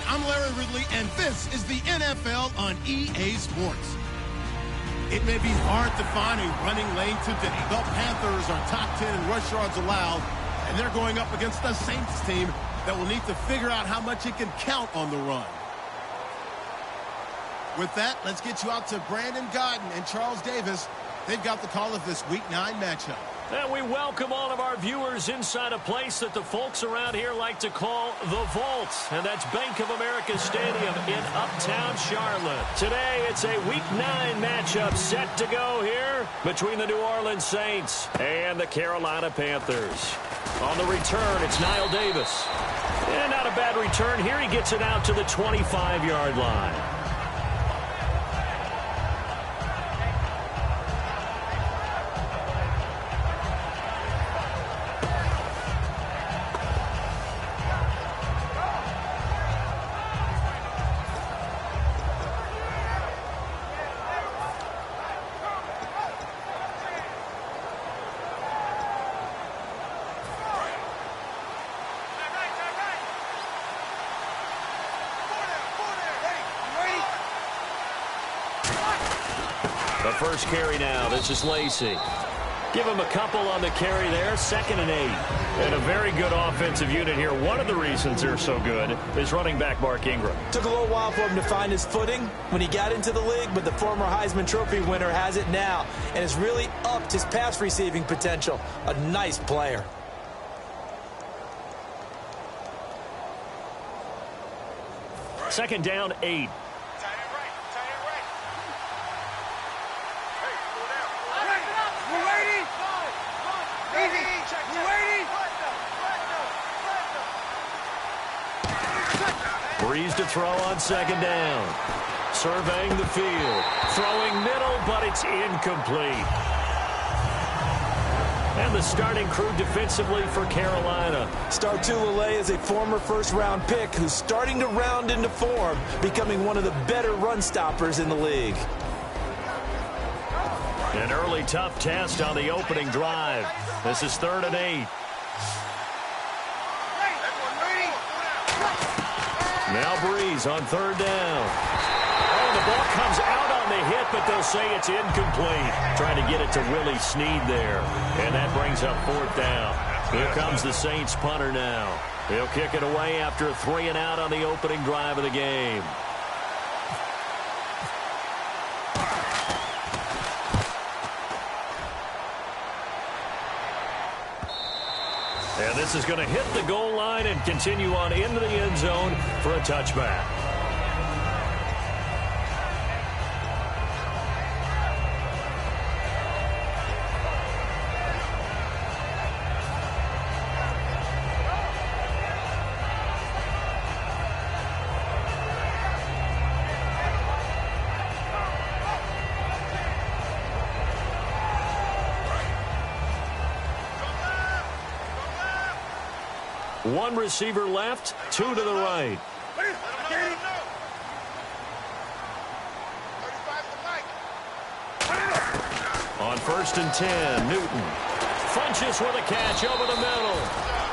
I'm Larry Ridley, and this is the NFL on EA Sports. It may be hard to find a running lane today. The Panthers are top 10 in rush yards allowed, and they're going up against the Saints team that will need to figure out how much it can count on the run. With that, let's get you out to Brandon Godden and Charles Davis. They've got the call of this Week 9 matchup. And we welcome all of our viewers inside a place that the folks around here like to call the Vault. And that's Bank of America Stadium in Uptown Charlotte. Today, it's a Week 9 matchup set to go here between the New Orleans Saints and the Carolina Panthers. On the return, it's Niall Davis. And not a bad return here. He gets it out to the 25-yard line. The first carry now. This is Lacey. Give him a couple on the carry there. 2nd and 8. And a very good offensive unit here. One of the reasons they're so good is running back Mark Ingram. Took a little while for him to find his footing when he got into the league, but the former Heisman Trophy winner has it now and has really upped his pass receiving potential. A nice player. Second down, 8. Breeze to throw on 2nd down. Surveying the field. Throwing middle, but it's incomplete. And the starting crew defensively for Carolina. Star Tulele is a former first-round pick who's starting to round into form, becoming one of the better run stoppers in the league. An early tough test on the opening drive. This is 3rd and 8. Now Breeze on 3rd down. Oh, the ball comes out on the hit, but they'll say it's incomplete. Trying to get it to Willie Snead there. And that brings up 4th down. Here comes the Saints punter now. He'll kick it away after a 3-and-out on the opening drive of the game. And this is going to hit the goal line and continue on into the end zone for a touchback. One receiver left, 2 to the right. On 1st and 10, Newton. Funches with a catch over the middle.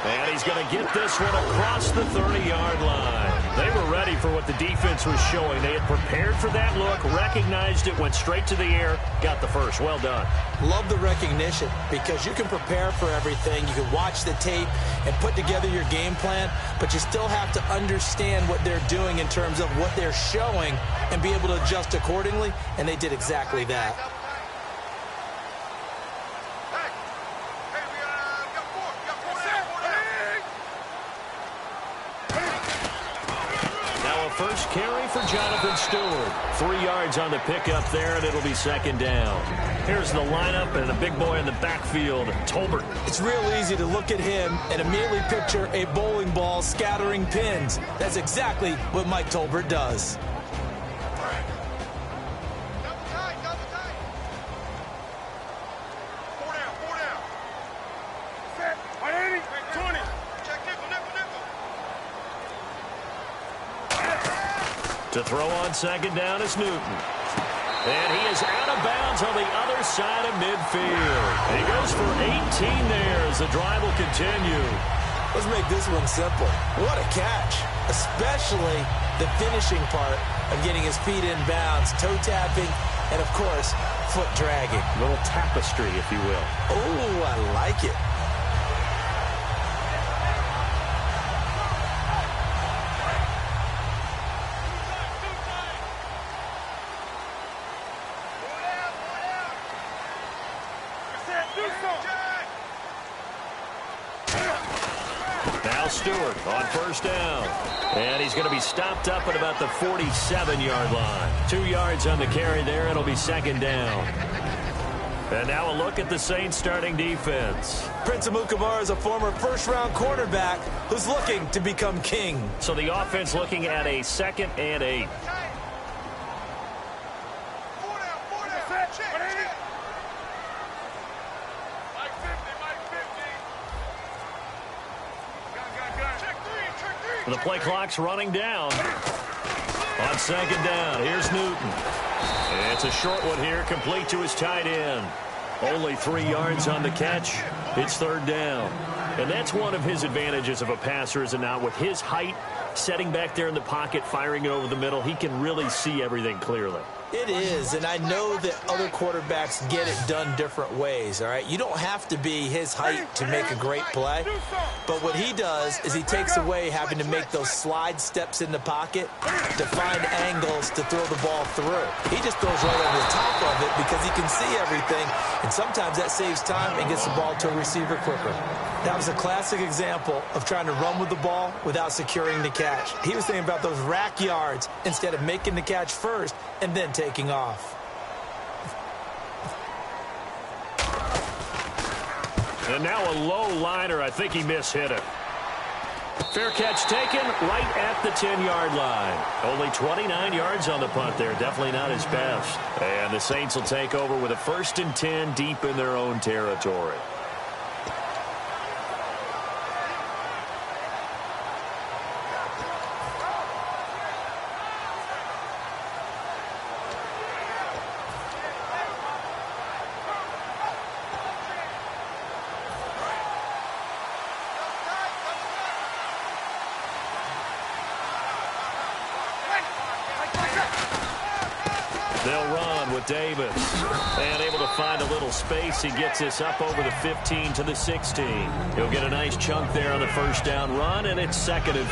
And he's going to get this one across the 30-yard line. They were ready for what the defense was showing. They had prepared for that look, recognized it, went straight to the air, got the first. Well done. Love the recognition because you can prepare for everything. You can watch the tape and put together your game plan, but you still have to understand what they're doing in terms of what they're showing and be able to adjust accordingly, and they did exactly that. First carry for Jonathan Stewart. 3 yards on the pickup there, and it'll be 2nd down. Here's the lineup and the big boy in the backfield, Tolbert. It's real easy to look at him and immediately picture a bowling ball scattering pins. That's exactly what Mike Tolbert does. To throw on 2nd down is Newton. And he is out of bounds on the other side of midfield. He goes for 18 there as the drive will continue. Let's make this one simple. What a catch, especially the finishing part of getting his feet in bounds, toe tapping, and, of course, foot dragging. A little tapestry, if you will. Oh, I like it. Now Stewart on first down. And he's going to be stopped up at about the 47-yard line. 2 yards on the carry there. It'll be second down. And now a look at the Saints starting defense. Prince Amukamara is a former first-round cornerback who's looking to become king. So the offense looking at a 2nd and 8. The play clock's running down. On second down, here's Newton. It's a short one here, complete to his tight end. Only 3 yards on the catch. It's third down. And that's one of his advantages of a passer, is it not? With his height, setting back there in the pocket, firing it over the middle, he can really see everything clearly. It is, and I know that other quarterbacks get it done different ways, all right? You don't have to be his height to make a great play, but what he does is he takes away having to make those slide steps in the pocket to find angles to throw the ball through. He just throws right over the top of it because he can see everything, and sometimes that saves time and gets the ball to a receiver quicker. That was a classic example of trying to run with the ball without securing the catch. He was thinking about those rack yards instead of making the catch first and then taking off. And now a low liner. I think he mishit it. Fair catch taken right at the 10-yard line. Only 29 yards on the punt there. Definitely not his best. And the Saints will take over with a 1st and 10 deep in their own territory. They'll run with Davis. And able to find a little space. He gets this up over the 15 to the 16. He'll get a nice chunk there on the first down run, and it's 2nd and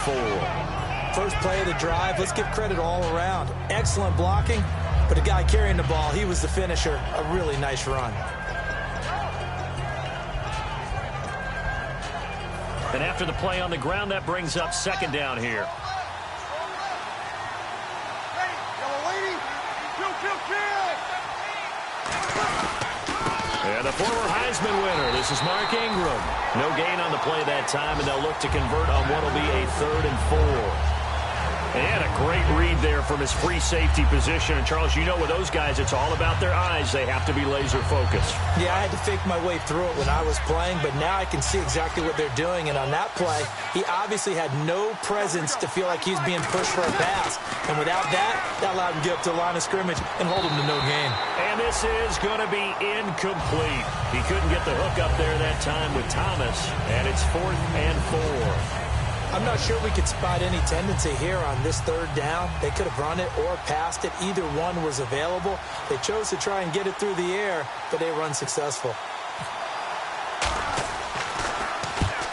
4. First play of the drive, let's give credit all around. Excellent blocking, but the guy carrying the ball, he was the finisher. A really nice run. And after the play on the ground, that brings up 2nd down here. And the former Heisman winner, this is Mark Ingram. No gain on the play that time, and they'll look to convert on what will be a 3rd and 4. And he had a great read there from his free safety position. And, Charles, you know with those guys, it's all about their eyes. They have to be laser focused. Yeah, I had to fake my way through it when I was playing, but now I can see exactly what they're doing. And on that play, he obviously had no presence to feel like he was being pushed for a pass. And without that, that allowed him to get up to the line of scrimmage and hold him to no gain. And this is going to be incomplete. He couldn't get the hook up there that time with Thomas, and it's 4th and 4. I'm not sure we could spot any tendency here on this 3rd down. They could have run it or passed it. Either one was available. They chose to try and get it through the air, but they were unsuccessful.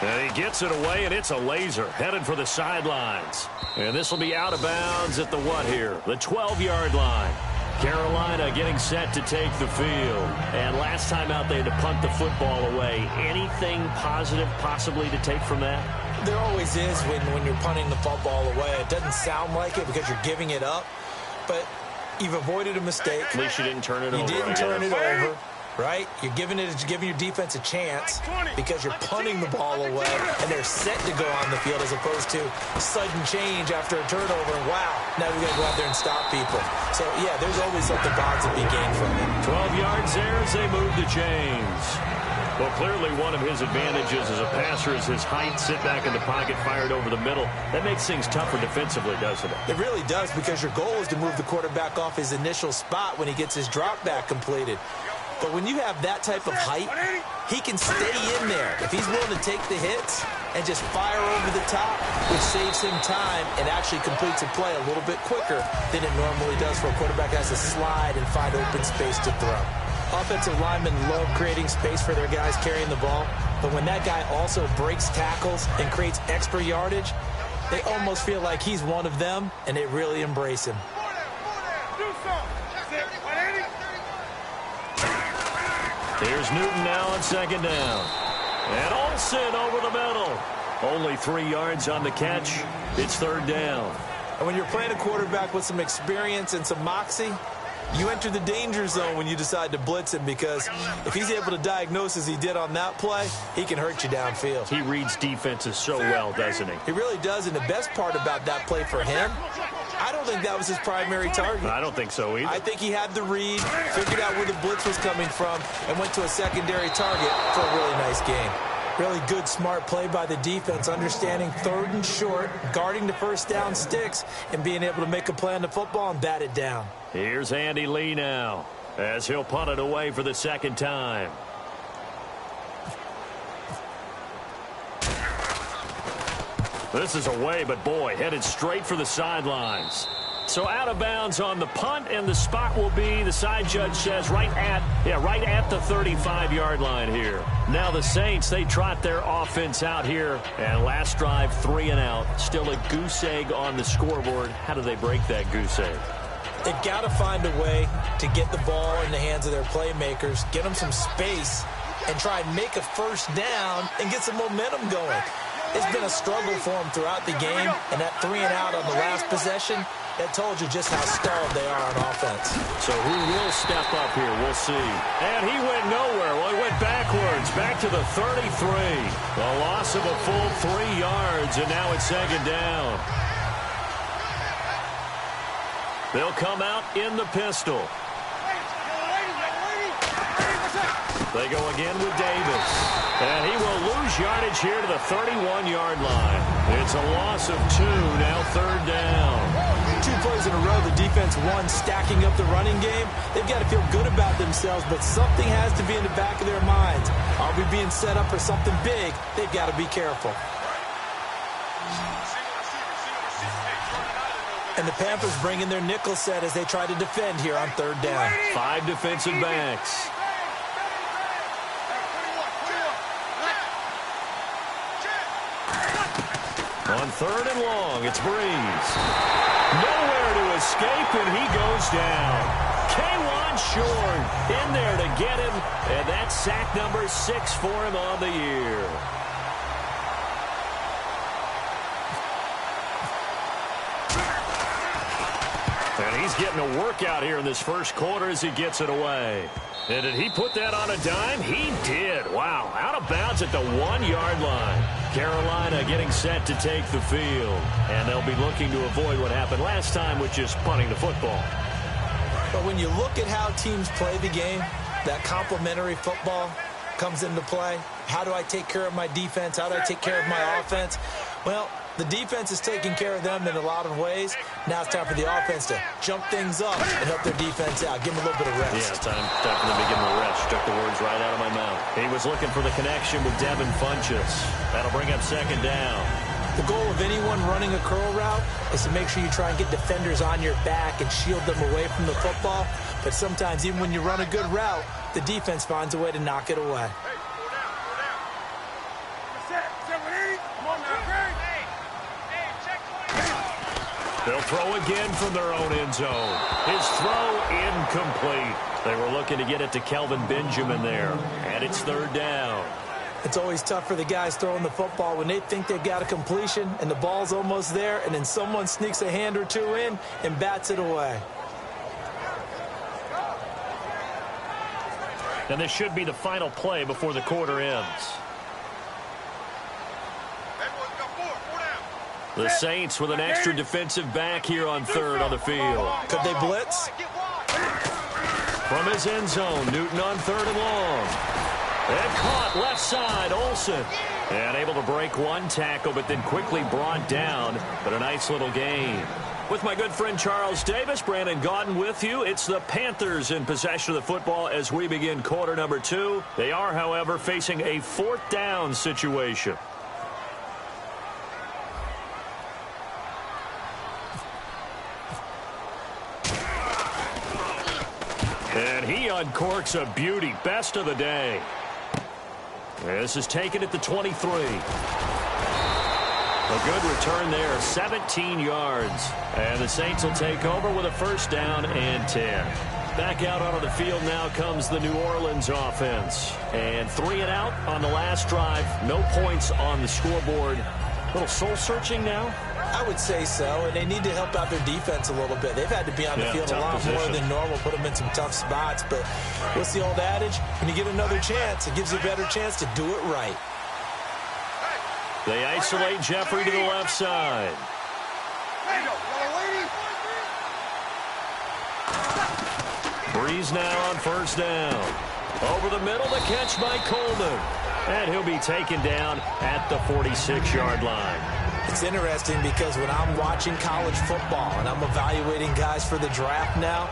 And he gets it away, and it's a laser headed for the sidelines. And this will be out of bounds at the what here? The 12-yard line. Carolina getting set to take the field. And last time out, they had to punt the football away. Anything positive possibly to take from that? There always is when you're punting the football away. It doesn't sound like it because you're giving it up, but you've avoided a mistake. At least you didn't turn it over. You didn't turn it over, right? You're giving your defense a chance because you're punting the ball away, and they're set to go on the field as opposed to sudden change after a turnover. And wow, now we got to go out there and stop people. So, yeah, there's always something positive to be gained from it. 12 yards there as they move the chains. Well, clearly one of his advantages as a passer is his height, sit back in the pocket, fired over the middle. That makes things tougher defensively, doesn't it? It really does, because your goal is to move the quarterback off his initial spot when he gets his drop back completed. But when you have that type of height, he can stay in there. If he's willing to take the hits and just fire over the top, which saves him time and actually completes a play a little bit quicker than it normally does for a quarterback that has to slide and find open space to throw. Offensive linemen love creating space for their guys carrying the ball, but when that guy also breaks tackles and creates extra yardage, they almost feel like he's one of them, and they really embrace him. Here's Newton now on second down. And Olsen over the middle. Only 3 yards on the catch. It's third down. And when you're playing a quarterback with some experience and some moxie, you enter the danger zone when you decide to blitz him, because if he's able to diagnose as he did on that play, he can hurt you downfield. He reads defenses so well, doesn't he? He really does, and the best part about that play for him, I don't think that was his primary target. I don't think so either. I think he had the read, figured out where the blitz was coming from, and went to a secondary target for a really nice game. Really good, smart play by the defense, understanding third and short, guarding the first down sticks, and being able to make a play on the football and bat it down. Here's Andy Lee now, as he'll punt it away for the second time. This is away, but boy, headed straight for the sidelines. So out of bounds on the punt, and the spot will be, the side judge says, right at the 35-yard line here. Now the Saints, they trot their offense out here, and last drive 3 and out. Still a goose egg on the scoreboard. How do they break that goose egg? They've got to find a way to get the ball in the hands of their playmakers, get them some space, and try and make a first down and get some momentum going. It's been a struggle for them throughout the game, and that 3 and out on the last possession, that told you just how stalled they are on offense. So who will step up here? We'll see. And he went nowhere. Well, he went backwards, back to the 33. A loss of a full 3 yards, and now it's second down. They'll come out in the pistol. They go again with Davis. And he will lose yardage here to the 31-yard line. It's a loss of 2, now third down. 2 plays in a row, the defense won, stacking up the running game. They've got to feel good about themselves, but something has to be in the back of their minds. Are we being set up for something big? They've got to be careful. And the Panthers bring in their nickel set as they try to defend here on third down. 5 defensive backs. On third and long, it's Breeze. Nowhere to escape, and he goes down. K'Wan Short in there to get him, and that's sack number 6 for him on the year. And he's getting a workout here in this first quarter as he gets it away. And did he put that on a dime? He did. Wow. Out of bounds at the 1-yard line. Carolina getting set to take the field. And they'll be looking to avoid what happened last time with just punting the football. But when you look at how teams play the game, that complementary football comes into play. How do I take care of my defense? How do I take care of my offense? Well, the defense is taking care of them in a lot of ways. Now it's time for the offense to jump things up and help their defense out. Give them a little bit of rest. Yeah, time for them to give them a rest. Took the words right out of my mouth. He was looking for the connection with Devin Funchess. That'll bring up second down. The goal of anyone running a curl route is to make sure you try and get defenders on your back and shield them away from the football. But sometimes, even when you run a good route, the defense finds a way to knock it away. They'll throw again from their own end zone. His throw incomplete. They were looking to get it to Kelvin Benjamin there. And it's third down. It's always tough for the guys throwing the football when they think they've got a completion and the ball's almost there, and then someone sneaks a hand or two in and bats it away. And this should be the final play before the quarter ends. The Saints with an extra defensive back here on third on the field. Could they blitz? From his end zone, Newton on third and long. And caught left side, Olsen. And able to break one tackle, but then quickly brought down. But a nice little gain. With my good friend Charles Davis, Brandon Gaudin with you. It's the Panthers in possession of the football as we begin quarter number 2. They are, however, facing a 4th down situation. And he uncorks a beauty. Best of the day. This is taken at the 23. A good return there, 17 yards. And the Saints will take over with a 1st down and 10. Back out onto the field now comes the New Orleans offense. And 3 and out on the last drive. No points on the scoreboard. A little soul-searching now? I would say so, and they need to help out their defense a little bit. They've had to be on the field a lot more than normal, put them in some tough spots. But what's the old adage? When you get another chance, it gives you a better chance to do it right. They isolate Jeffrey to the left side. Breeze now on 1st down. Over the middle, the catch by Coleman. And he'll be taken down at the 46-yard line. It's interesting because when I'm watching college football and I'm evaluating guys for the draft now,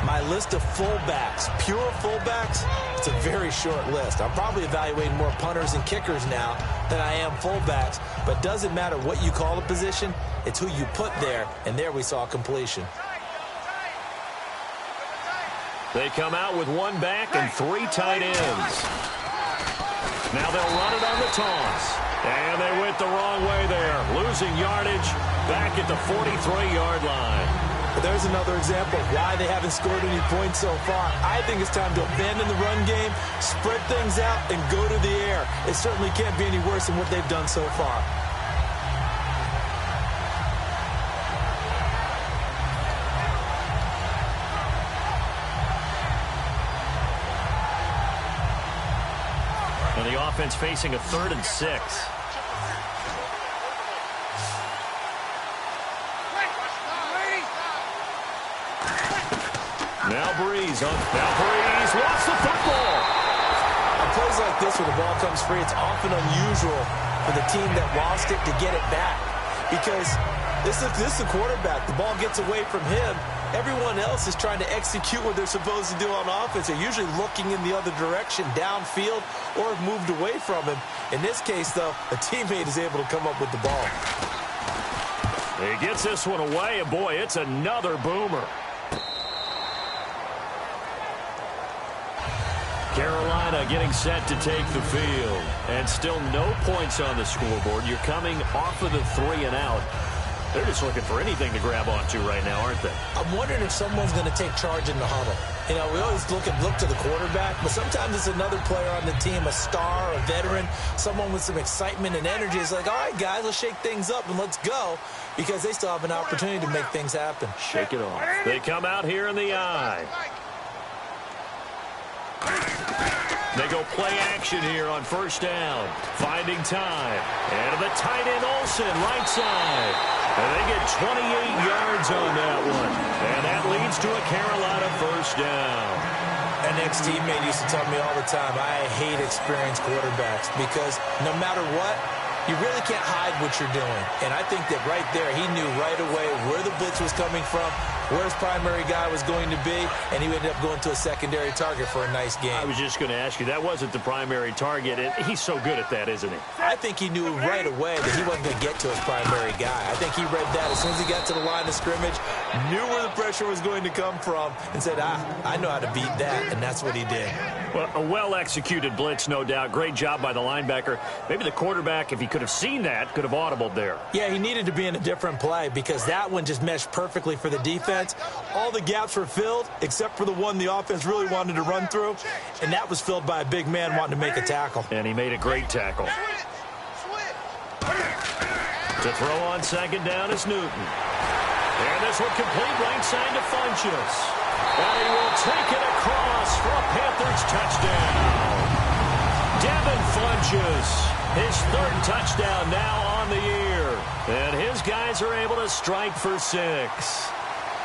my list of fullbacks, pure fullbacks, it's a very short list. I'm probably evaluating more punters and kickers now than I am fullbacks. But it doesn't matter what you call the position, it's who you put there, and there we saw completion. They come out with 1 back and 3 tight ends. Now they'll run it on the toss. And they went the wrong way there, losing yardage back at the 43-yard line. But there's another example of why they haven't scored any points so far. I think it's time to abandon the run game, spread things out, and go to the air. It certainly can't be any worse than what they've done so far. And the offense facing a 3rd and 6. Now Breeze lost the football. On plays like this where the ball comes free, it's often unusual for the team that lost it to get it back. Because this is the quarterback. The ball gets away from him. Everyone else is trying to execute what they're supposed to do on offense. They're usually looking in the other direction, downfield, or have moved away from him. In this case, though, a teammate is able to come up with the ball. He gets this one away, and boy, it's another boomer. Carolina getting set to take the field. And still no points on the scoreboard. You're coming off of the 3 and out. They're just looking for anything to grab onto right now, aren't they? I'm wondering if someone's going to take charge in the huddle. You know, we always look to the quarterback, but sometimes it's another player on the team, a star, a veteran, someone with some excitement and energy. It's like, all right, guys, let's shake things up and let's go, because they still have an opportunity to make things happen. Shake it off. They come out here in the eye. They go play action here on 1st down. Finding time. And the tight end Olsen, right side. And they get 28 yards on that one. And that leads to a Carolina 1st down. An ex-teammate used to tell me all the time, I hate experienced quarterbacks because no matter what, you really can't hide what you're doing. And I think that right there, he knew right away where the blitz was coming from, where his primary guy was going to be, and he ended up going to a secondary target for a nice game. I was just going to ask you, that wasn't the primary target, and he's so good at that, isn't he? I think he knew right away that he wasn't going to get to his primary guy. I think he read that as soon as he got to the line of scrimmage, knew where the pressure was going to come from, and said, I know how to beat that, and that's what he did. Well, a well-executed blitz, no doubt. Great job by the linebacker. Maybe the quarterback, if he could have seen that, could have audibled there. Yeah, he needed to be in a different play because that one just meshed perfectly for the defense. All the gaps were filled except for the one the offense really wanted to run through, and that was filled by a big man wanting to make a tackle. And he made a great tackle. To throw on 2nd down is Newton. And this one complete right side to Funchess. And he will take it across for a Panthers touchdown. Devin Funchess, his 3rd touchdown now on the year. And his guys are able to strike for 6.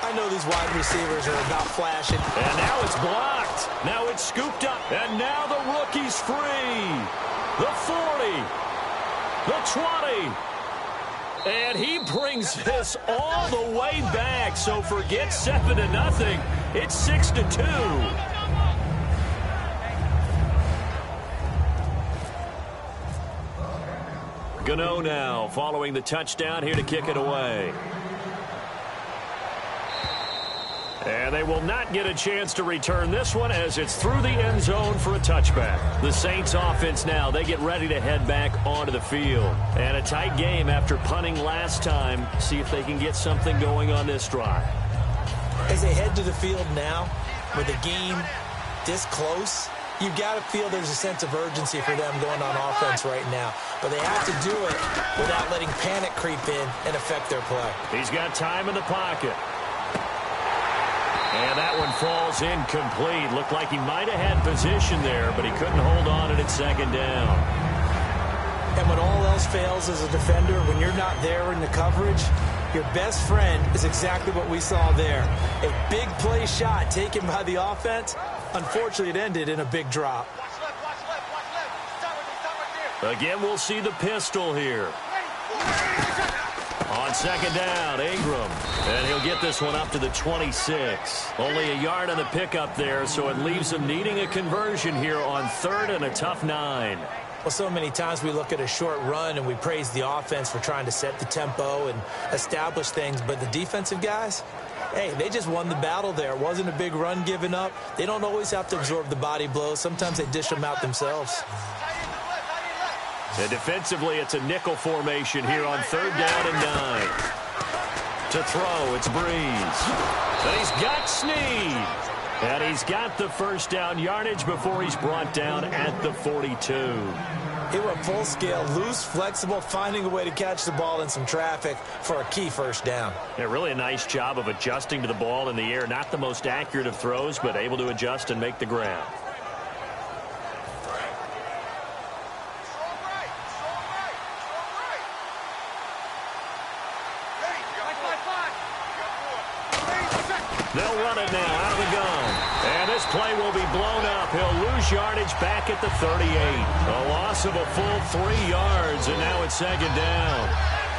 I know these wide receivers are about flashing. And now it's blocked. Now it's scooped up. And now the rookie's free. The 40. The 20. And he brings this all the way back. So forget 7-0. It's 6-2. Gano now following the touchdown here to kick it away. And they will not get a chance to return this one as it's through the end zone for a touchback. The Saints offense now, they get ready to head back onto the field. And a tight game after punting last time. See if they can get something going on this drive. As they head to the field now, with the game this close, you've got to feel there's a sense of urgency for them going on offense right now. But they have to do it without letting panic creep in and affect their play. He's got time in the pocket. And that one falls incomplete. Looked like he might have had position there, but he couldn't hold on at second down. And when all else fails as a defender, when you're not there in the coverage, your best friend is exactly what we saw there. A big play shot taken by the offense. Unfortunately, it ended in a big drop. Again, we'll see the pistol here. On second down, Ingram. And he'll get this one up to the 26. Only a yard on the pickup there, so it leaves them needing a conversion here on third and a tough 9. Well, so many times we look at a short run and we praise the offense for trying to set the tempo and establish things. But the defensive guys, hey, they just won the battle there. It wasn't a big run given up. They don't always have to absorb the body blows. Sometimes they dish them out themselves. And defensively, it's a nickel formation here on third down and 9. To throw, it's Breeze. And he's got Snead. And he's got the first down yardage before he's brought down at the 42. He went full scale, loose, flexible, finding a way to catch the ball in some traffic for a key first down. Yeah, really a nice job of adjusting to the ball in the air. Not the most accurate of throws, but able to adjust and make the grab. They'll run it now out of the gun. And this play will be blown up. He'll lose yardage back at the 38. A loss of a full 3 yards, and now it's second down.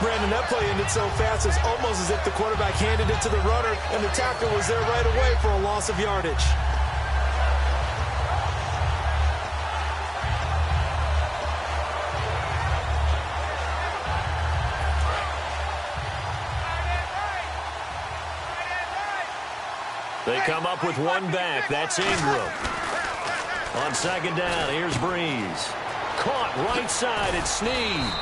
Brandon, that play ended so fast, it's almost as if the quarterback handed it to the runner, and the tackle was there right away for a loss of yardage. They come up with one back. That's Ingram. On second down, here's Breeze. Caught right side, it's Snead.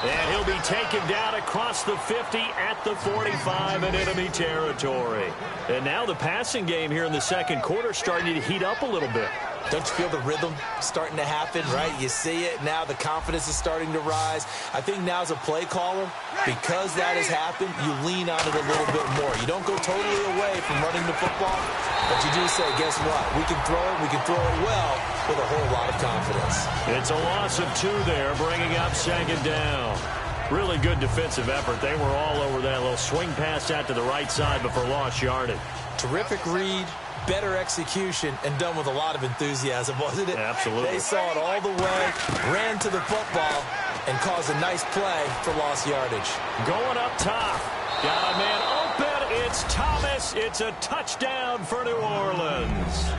And he'll be taken down across the 50 at the 45 in enemy territory. And now the passing game here in the second quarter starting to heat up a little bit. Don't you feel the rhythm starting to happen, right? You see it now. The confidence is starting to rise. I think now as a play caller, because that has happened, you lean on it a little bit more. You don't go totally away from running the football, but you do say, guess what? We can throw it. We can throw it well with a whole lot of confidence. It's a loss of 2 there, bringing up second down. Really good defensive effort. They were all over that little swing pass out to the right side before lost yardage. Terrific read. Better execution, and done with a lot of enthusiasm, wasn't it? Absolutely. They saw it all the way, ran to the football, and caused a nice play for lost yardage. Going up top. Got a man open. It's Thomas. It's a touchdown for New Orleans.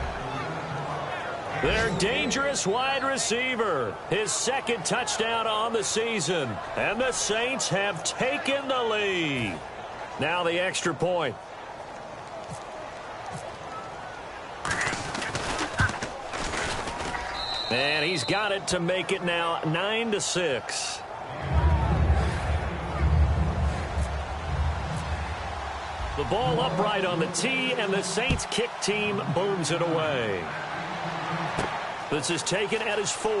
Their dangerous wide receiver. His second touchdown on the season. And the Saints have taken the lead. Now the extra point. And he's got it to make it now 9-6. The ball upright on the tee, and the Saints kick team booms it away. This is taken at his 4.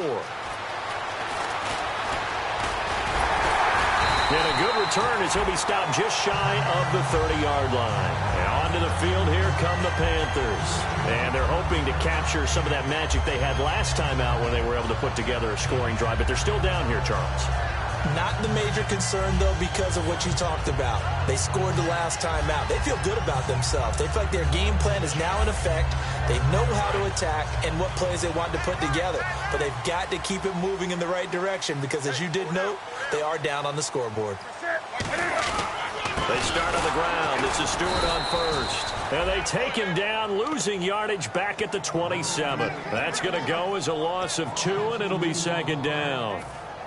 And a good return as he'll be stopped just shy of the 30-yard line. And onto the field here come the Panthers. And they're hoping to capture some of that magic they had last time out when they were able to put together a scoring drive. But they're still down here, Charles. Not the major concern, though, because of what you talked about. They scored the last time out. They feel good about themselves. They feel like their game plan is now in effect. They know how to attack and what plays they want to put together. But they've got to keep it moving in the right direction because, as you did note, they are down on the scoreboard. They start on the ground. This is Stewart on first. And they take him down, losing yardage back at the 27. That's going to go as a loss of 2, and it'll be second down.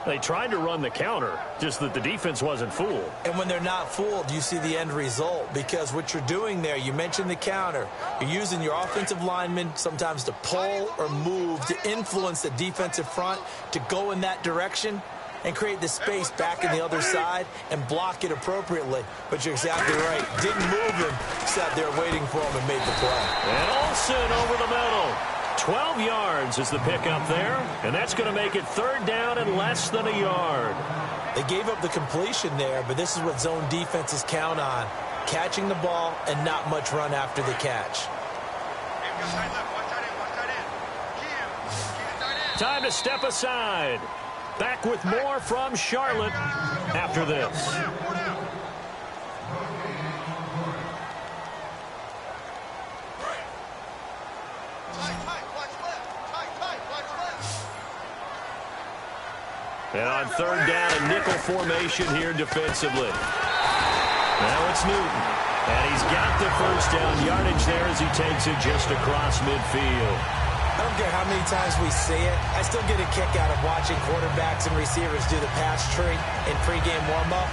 They tried to run the counter, just that the defense wasn't fooled. And when they're not fooled, you see the end result, because what you're doing there, you mentioned the counter. You're using your offensive linemen sometimes to pull or move to influence the defensive front to go in that direction and create the space back in the other side and block it appropriately. But you're exactly right. Didn't move him, sat there waiting for him and made the play. And Olsen over the middle. 12 yards is the pickup there, and that's going to make it third down and less than a yard. They gave up the completion there, but this is what zone defenses count on, catching the ball and not much run after the catch. Time to step aside. Back with more from Charlotte after this. And on third down, a nickel formation here defensively. Now it's Newton. And he's got the first down yardage there as he takes it just across midfield. I don't care how many times we see it. I still get a kick out of watching quarterbacks and receivers do the pass tree in pregame warm-up.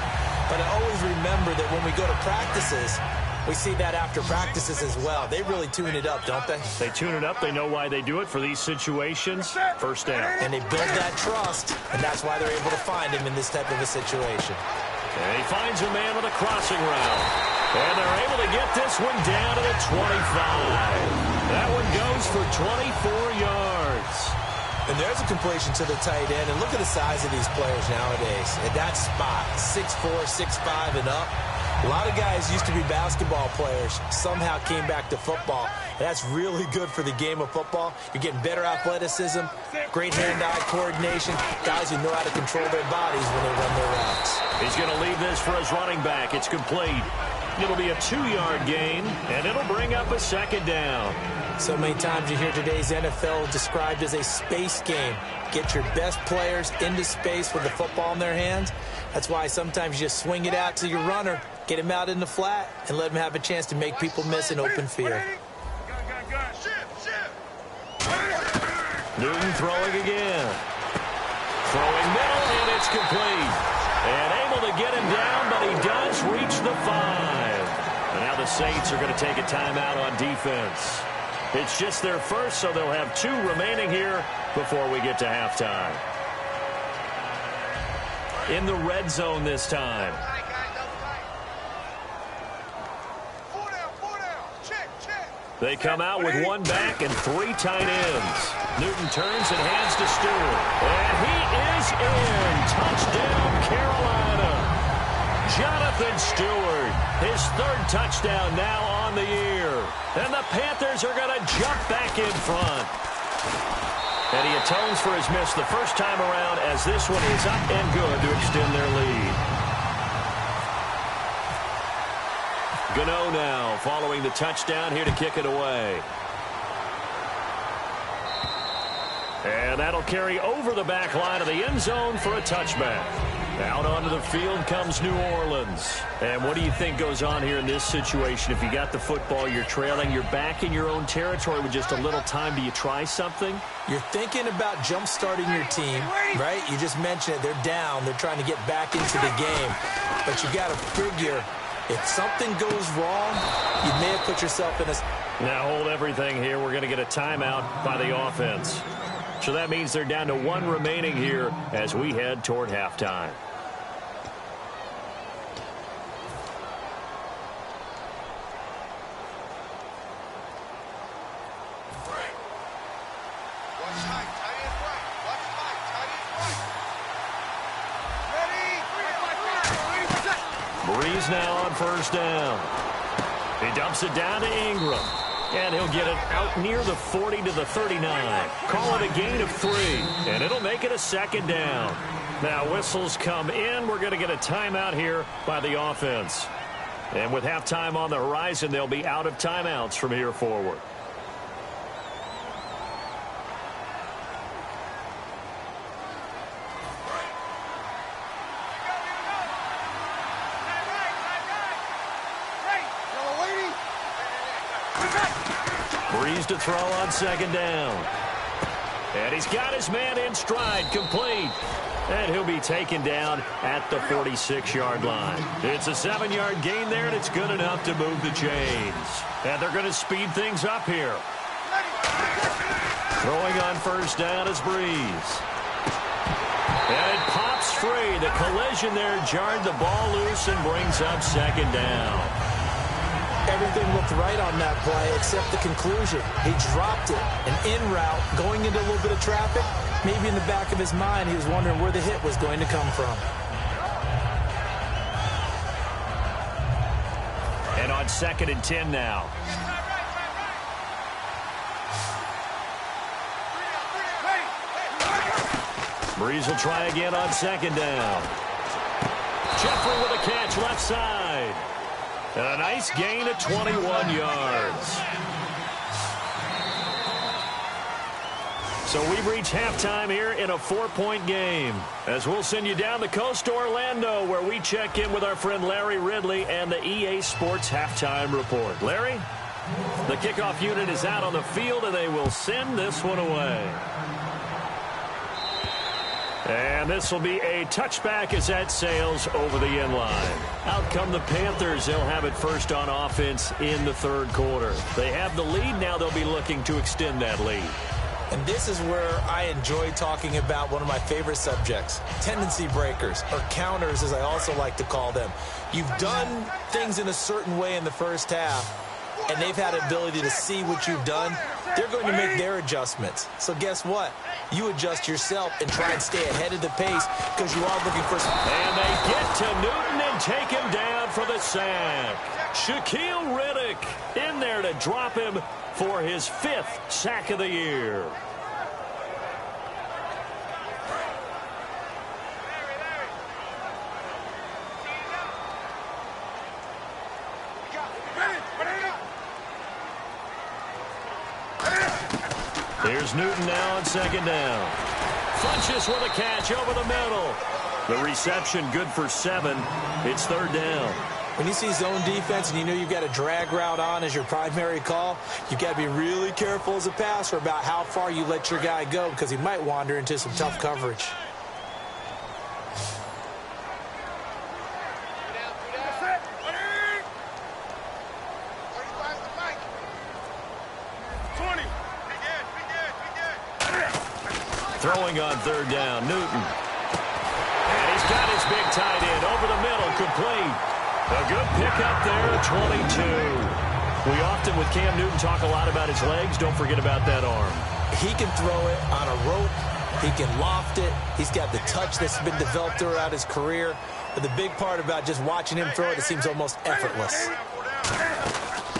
But I always remember that when we go to practices, we see that after practices as well. They really tune it up, don't they? They tune it up. They know why they do it for these situations. First down. And they build that trust, and that's why they're able to find him in this type of a situation. And he finds a man with a crossing route. And they're able to get this one down to the 25. That one goes for 24 yards. And there's a completion to the tight end. And look at the size of these players nowadays. At that spot, 6'4", 6'5", and up. A lot of guys used to be basketball players, somehow came back to football. And that's really good for the game of football. You're getting better athleticism, great hand-eye coordination, guys who know how to control their bodies when they run their routes. He's going to leave this for his running back. It's complete. It'll be a 2-yard gain, and it'll bring up a second down. So many times you hear today's NFL described as a space game. Get your best players into space with the football in their hands. That's why sometimes you just swing it out to your runner, get him out in the flat, and let him have a chance to make people miss an open field. Newton throwing again. Throwing middle, and it's complete. And able to get him down, but he does reach the 5. And now the Saints are going to take a timeout on defense. It's just their first, so they'll have 2 remaining here before we get to halftime. In the red zone this time. They come out with 1 back and 3 tight ends. Newton turns and hands to Stewart. And he is in. Touchdown, Carolina. Jonathan Stewart, his 3rd touchdown now on the year. And the Panthers are going to jump back in front. And he atones for his miss the first time around as this one is up and good to extend their lead. Gano now following the touchdown here to kick it away. And that'll carry over the back line of the end zone for a touchback. Out onto the field comes New Orleans. And what do you think goes on here in this situation? If you got the football, you're trailing, you're back in your own territory with just a little time. Do you try something? You're thinking about jump-starting your team, right? You just mentioned it. They're down. They're trying to get back into the game. But you got to figure, if something goes wrong, you may have put yourself in a... Now hold everything here. We're going to get a timeout by the offense. So that means they're down to 1 remaining here as we head toward halftime. Breeze now on first down. He dumps it down to Ingram. And he'll get it out near the 40 to the 39. Call it a gain of 3. And it'll make it a second down. Now whistles come in. We're going to get a timeout here by the offense. And with halftime on the horizon, they'll be out of timeouts from here forward. Breeze to throw on second down. And he's got his man in stride, complete. And he'll be taken down at the 46-yard line. It's a 7-yard gain there, and it's good enough to move the chains. And they're going to speed things up here. Throwing on first down is Breeze. And it pops free. The collision there jarred the ball loose and brings up second down. Everything looked right on that play except the conclusion. He dropped it, an in route, going into a little bit of traffic. Maybe in the back of his mind, he was wondering where the hit was going to come from. And on 2nd and 10 now. Breeze will try again on 2nd down. Jeffrey with a catch left side. And a nice gain of 21 yards. So we've reached halftime here in a 4-point game. As we'll send you down the coast to Orlando, where we check in with our friend Larry Ridley and the EA Sports Halftime Report. Larry, the kickoff unit is out on the field, and they will send this one away. And this will be a touchback as that sails over the end line. Out come the Panthers. They'll have it first on offense in the 3rd quarter. They have the lead. Now they'll be looking to extend that lead. And this is where I enjoy talking about one of my favorite subjects, tendency breakers, or counters as I also like to call them. You've done things in a certain way in the first half, and they've had the ability to see what you've done. They're going to make their adjustments. So guess what? You adjust yourself and try and stay ahead of the pace because you are looking for some. And they get to Newton and take him down for the sack. Shaquille Riddick in there to drop him for his 5th sack of the year. Here's Newton now on 2nd down. Funches with a catch over the middle. The reception good for 7. It's 3rd down. When you see zone defense and you know you've got a drag route on as your primary call, you've got to be really careful as a passer about how far you let your guy go because he might wander into some tough coverage. Throwing on 3rd down, Newton. And he's got his big tight end over the middle, complete. A good pickup there at 22. We often, with Cam Newton, talk a lot about his legs. Don't forget about that arm. He can throw it on a rope. He can loft it. He's got the touch that's been developed throughout his career. But the big part about just watching him throw it seems almost effortless.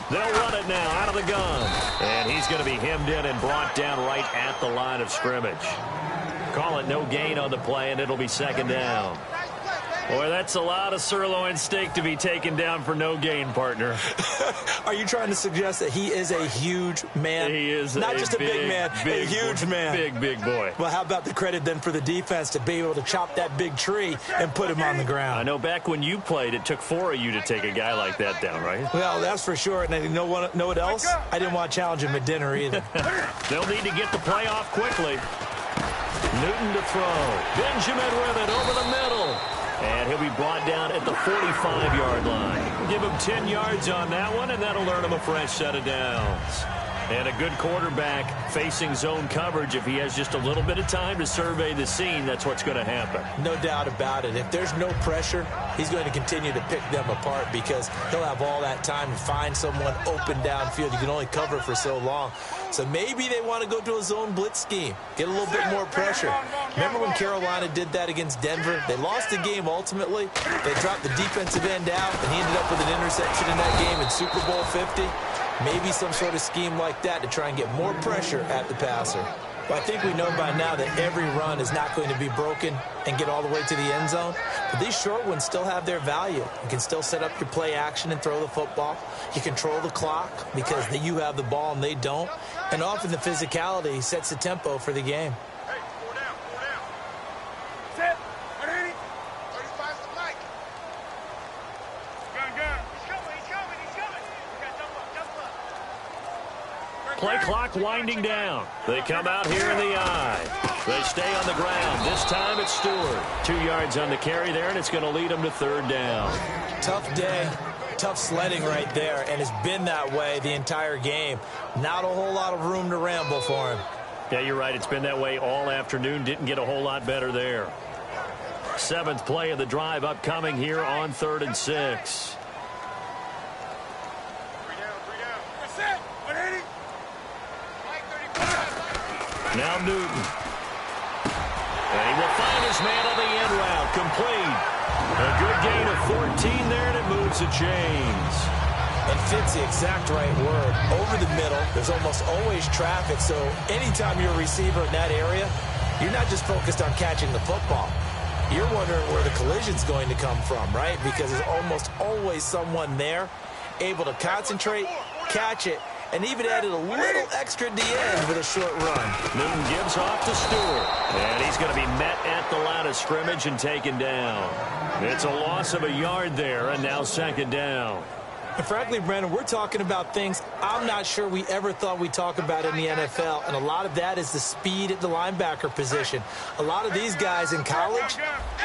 They'll run it now out of the gun. And he's going to be hemmed in and brought down right at the line of scrimmage. Call it no gain on the play, and it'll be 2nd down. Boy, that's a lot of sirloin steak to be taken down for no gain, partner. Are you trying to suggest that he is a huge man? He is not just a big man, a huge man. Big boy. Well, how about the credit then for the defense to be able to chop that big tree and put him on the ground? I know back when you played, it took 4 of you to take a guy like that down, right? Well, that's for sure. And you know what else? I didn't want to challenge him at dinner either. They'll need to get the play off quickly. Newton to throw. Benjamin with it over the middle. And he'll be brought down at the 45-yard line. Give him 10 yards on that one, and that'll earn him a fresh set of downs. And a good quarterback facing zone coverage. If he has just a little bit of time to survey the scene, that's what's going to happen. No doubt about it. If there's no pressure, he's going to continue to pick them apart because he'll have all that time to find someone open downfield. You can only cover for so long. So maybe they want to go to a zone blitz scheme, get a little bit more pressure. Remember when Carolina did that against Denver? They lost the game ultimately. They dropped the defensive end out, and he ended up with an interception in that game in Super Bowl 50. Maybe some sort of scheme like that to try and get more pressure at the passer. Well, I think we know by now that every run is not going to be broken and get all the way to the end zone. But these short ones still have their value. You can still set up your play action and throw the football. You control the clock because you have the ball and they don't. And often the physicality sets the tempo for the game. Play clock winding down. They come out here in the eye. They stay on the ground. This time it's Stewart. 2 yards on the carry there, and it's going to lead them to third down. Tough day. Tough sledding right there, and it's been that way the entire game. Not a whole lot of room to ramble for him. Yeah, you're right. It's been that way all afternoon. Didn't get a whole lot better there. 7th play of the drive upcoming here on 3rd and 6. Now Newton. And he will find his man on the end route. Complete. A good gain of 14 there, and it moves the chains. And fits the exact right word. Over the middle, there's almost always traffic, so anytime you're a receiver in that area, you're not just focused on catching the football. You're wondering where the collision's going to come from, right? Because there's almost always someone there able to concentrate, catch it, and even added a little extra at the end with a short run. Newton gives off to Stewart. And he's going to be met at the line of scrimmage and taken down. It's a loss of a yard there, and now 2nd down. And frankly, Brandon, we're talking about things I'm not sure we ever thought we'd talk about in the NFL, and a lot of that is the speed at the linebacker position. A lot of these guys in college,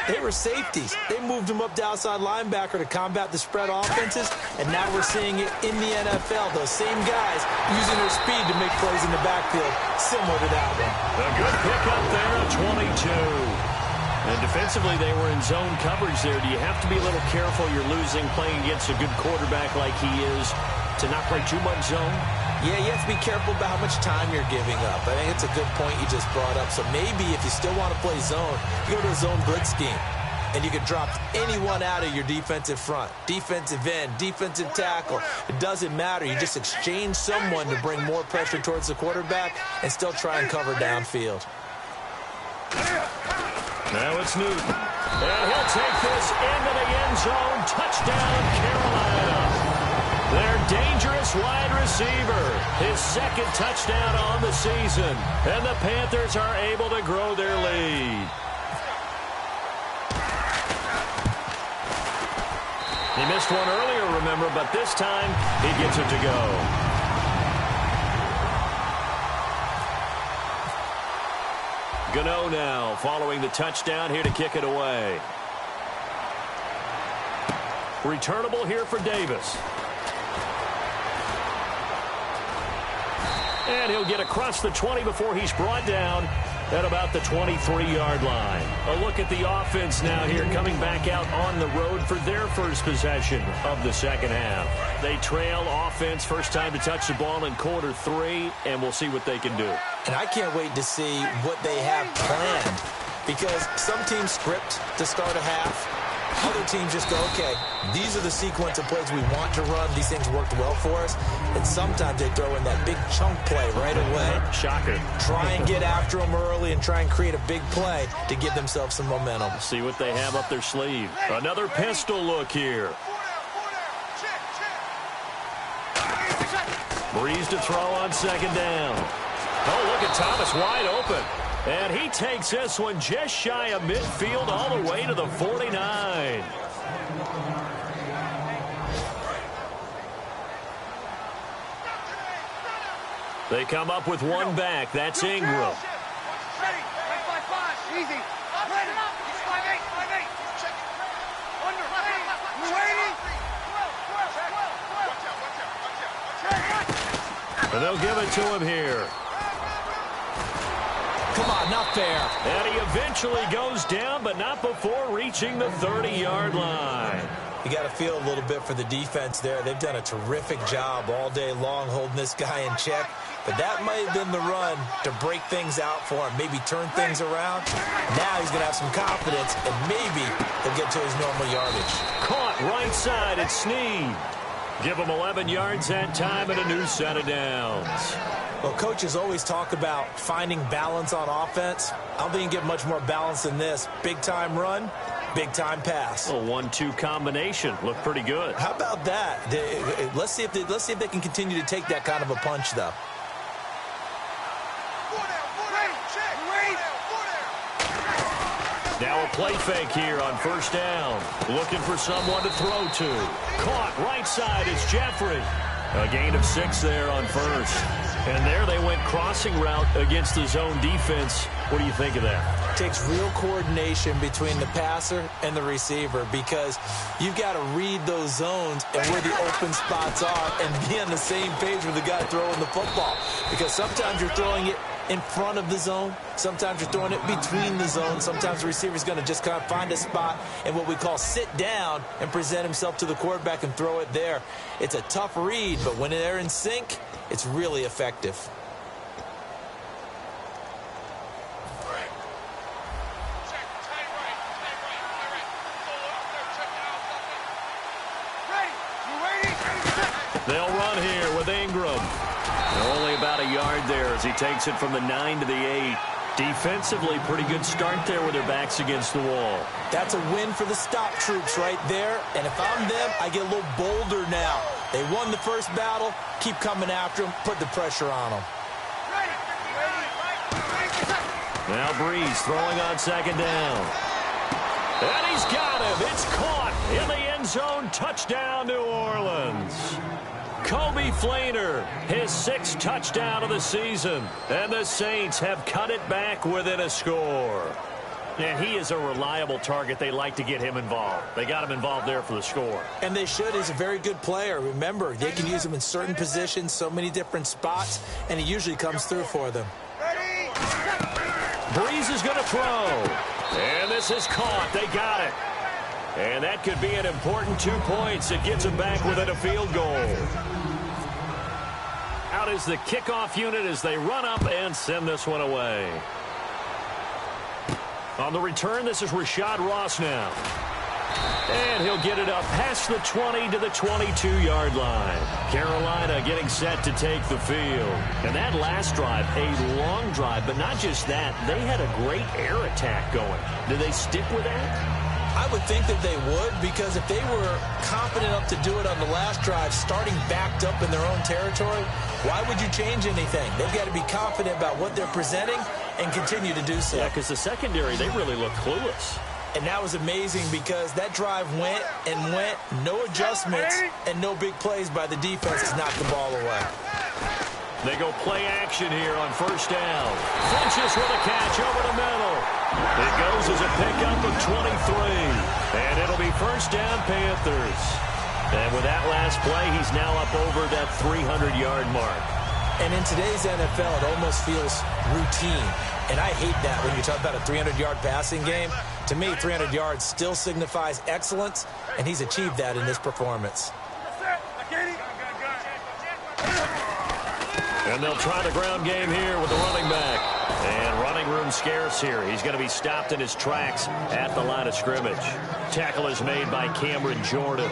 they were safeties. They moved them up to outside linebacker to combat the spread offenses, and now we're seeing it in the NFL. Those same guys using their speed to make plays in the backfield, similar to that one. A good pickup there at 22. And defensively, they were in zone coverage there. Do you have to be a little careful? You're losing playing against a good quarterback like he is to not play too much zone? Yeah, you have to be careful about how much time you're giving up. I think it's a good point you just brought up. So maybe if you still want to play zone, you go to a zone blitz scheme. And you can drop anyone out of your defensive front. Defensive end, defensive tackle. It doesn't matter. You just exchange someone to bring more pressure towards the quarterback and still try and cover downfield. Now it's Newton. And he'll take this into the end zone. Touchdown, Carolina. Their dangerous wide receiver. His 2nd touchdown on the season. And the Panthers are able to grow their lead. He missed one earlier, remember, but this time he gets it to go. Gano now following the touchdown here to kick it away. Returnable here for Davis. And he'll get across the 20 before he's brought down at about the 23-yard line. A look at the offense now here coming back out on the road for their first possession of the 2nd half. They trail offense first time to touch the ball in quarter 3, and we'll see what they can do. And I can't wait to see what they have planned, because some teams script to start a half. Other teams just go, okay, these are the sequence of plays we want to run. These things worked well for us. And sometimes they throw in that big chunk play right away. Shocker. Try and get after them early and try and create a big play to give themselves some momentum. See what they have up their sleeve. Another pistol look here. Breeze to throw on 2nd down. Oh, look at Thomas wide open. And he takes this one just shy of midfield all the way to the 49. They come up with one back. That's Ingram. Easy. And they'll give it to him here. Come on, not fair. And he eventually goes down, but not before reaching the 30-yard line. You got to feel a little bit for the defense there. They've done a terrific job all day long holding this guy in check. But that might have been the run to break things out for him, maybe turn things around. Now he's going to have some confidence, and maybe he'll get to his normal yardage. Caught right side at Snead. Give him 11 yards that time and a new set of downs. Well, coaches always talk about finding balance on offense. I don't think you can get much more balance than this. Big-time run, big-time pass. A 1-2 combination. Looked pretty good. How about that? Let's see if they can continue to take that kind of a punch, though. Now a play fake here on 1st down. Looking for someone to throw to. Caught right side is Jeffrey. A gain of 6 there on 1st. And there they went crossing route against the zone defense. What do you think of that? It takes real coordination between the passer and the receiver because you've got to read those zones and where the open spots are and be on the same page with the guy throwing the football. Because sometimes you're throwing it in front of the zone. Sometimes you're throwing it between the zones. Sometimes the receiver's going to just kind of find a spot and what we call sit down and present himself to the quarterback and throw it there. It's a tough read, but when they're in sync, it's really effective. They'll run here with Ingram. Only about a yard there as he takes it from the 9 to the 8. Defensively, pretty good start there with their backs against the wall. That's a win for the stop troops right there. And if I'm them, I get a little bolder now. They won the first battle. Keep coming after them. Put the pressure on them. Now Breeze throwing on second down. And he's got him. It's caught in the end zone. Touchdown, New Orleans. Kobe Flainer, his 6th touchdown of the season. And the Saints have cut it back within a score. And he is a reliable target. They like to get him involved. They got him involved there for the score. And they should. He's a very good player. Remember, they can use him in certain positions, so many different spots, and he usually comes through for them. Breeze is going to throw. And this is caught. They got it. And that could be an important 2 points. It gets them back within a field goal. Out is the kickoff unit as they run up and send this one away. On the return, this is Rashad Ross now. And he'll get it up past the 20 to the 22-yard line. Carolina getting set to take the field. And that last drive, a long drive, but not just that. They had a great air attack going. Do they stick with that? I would think that they would, because if they were confident enough to do it on the last drive, starting backed up in their own territory, why would you change anything? They've got to be confident about what they're presenting and continue to do so. Yeah, because the secondary, they really look clueless. And that was amazing because that drive went and went, no adjustments and no big plays by the defense to knock the ball away. They go play action here on first down. Funches with a catch over the middle. It goes as a pickup of 23. And it'll be first down, Panthers. And with that last play, he's now up over that 300-yard mark. And in today's NFL, it almost feels routine. And I hate that when you talk about a 300-yard passing game. To me, 300 yards still signifies excellence, and he's achieved that in this performance. And they'll try the ground game here with the running back. And running room scarce here. He's going to be stopped in his tracks at the line of scrimmage. Tackle is made by Cameron Jordan.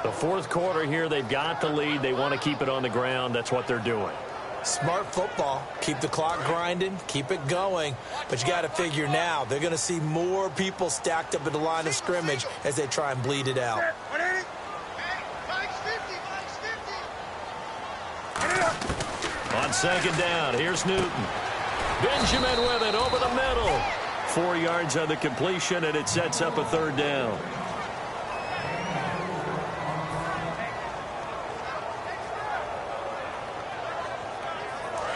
The fourth quarter here, they've got the lead. They want to keep it on the ground. That's what they're doing. Smart football. Keep the clock grinding. Keep it going. But you got to figure now, they're going to see more people stacked up at the line of scrimmage as they try and bleed it out. On second down, here's Newton. Benjamin with it over the middle. 4 yards on the completion, and it sets up a third down.